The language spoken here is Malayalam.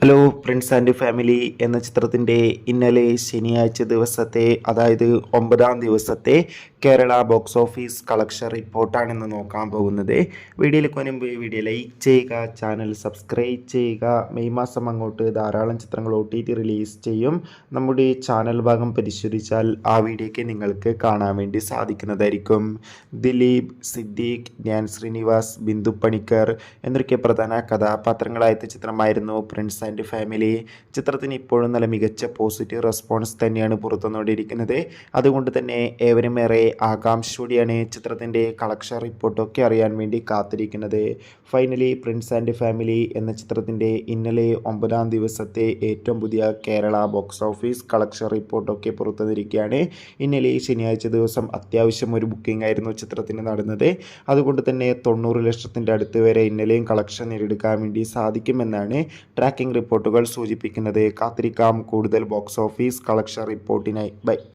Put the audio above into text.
ഹലോ ഫ്രണ്ട്സ് ആൻഡ് ഫാമിലി എന്ന ചിത്രത്തിൻ്റെ ഇന്നലെ ശനിയാഴ്ച ദിവസത്തെ അതായത് 9-ാം ദിവസത്തെ കേരള ബോക്സ് ഓഫീസ് കളക്ഷൻ റിപ്പോർട്ടാണ് ഇന്ന് നോക്കാൻ പോകുന്നത്. വീഡിയോയിലേക്ക് മുൻപ് വീഡിയോ ലൈക്ക് ചെയ്യുക, ചാനൽ സബ്സ്ക്രൈബ് ചെയ്യുക. മെയ് മാസം അങ്ങോട്ട് ധാരാളം ചിത്രങ്ങൾ OTT റിലീസ് ചെയ്യും. നമ്മുടെ ചാനൽ ഭാഗം പരിശോധിച്ചാൽ ആ വീഡിയോയ്ക്ക് നിങ്ങൾക്ക് കാണാൻ വേണ്ടി സാധിക്കുന്നതായിരിക്കും. ദിലീപ്, സിദ്ദീഖ്, ധ്യാൻ ശ്രീനിവാസ്, ബിന്ദു പണിക്കർ എന്നൊക്കെ പ്രധാന കഥാപാത്രങ്ങളായ ചിത്രമായിരുന്നു ഫ്രണ്ട്സ് ആൻഡ് ഫാമിലി. ചിത്രത്തിന് ഇപ്പോഴും നല്ല മികച്ച പോസിറ്റീവ് റെസ്പോൺസ് തന്നെയാണ് പുറത്തുവന്നുകൊണ്ടിരിക്കുന്നത്. അതുകൊണ്ട് തന്നെ ഏവരും ഏറെ ആകാംക്ഷയോടെയാണ് ചിത്രത്തിൻ്റെ കളക്ഷൻ റിപ്പോർട്ടൊക്കെ അറിയാൻ വേണ്ടി കാത്തിരിക്കുന്നത്. ഫൈനലി ഫ്രണ്ട്സ് ആൻഡ് ഫാമിലി എന്ന ചിത്രത്തിൻ്റെ ഇന്നലെ 9-ാം ദിവസത്തെ ഏറ്റവും പുതിയ കേരള ബോക്സ് ഓഫീസ് കളക്ഷൻ റിപ്പോർട്ടൊക്കെ പുറത്തുവന്നിരിക്കുകയാണ്. ഇന്നലെ ശനിയാഴ്ച ദിവസം അത്യാവശ്യം ഒരു ബുക്കിംഗ് ആയിരുന്നു ചിത്രത്തിന് നടന്നത്. അതുകൊണ്ട് തന്നെ 90 ലക്ഷത്തിൻ്റെ അടുത്ത് വരെ ഇന്നലെയും കളക്ഷൻ നേടിയെടുക്കാൻ വേണ്ടി സാധിക്കുമെന്നാണ് ട്രാക്കിംഗ് റിപ്പോർട്ടുകൾ സൂചിപ്പിക്കുന്നത്. കാത്തിരിക്കാം കൂടുതൽ ബോക്സ് ഓഫീസ് കളക്ഷൻ റിപ്പോർട്ടിനായി. ബൈ.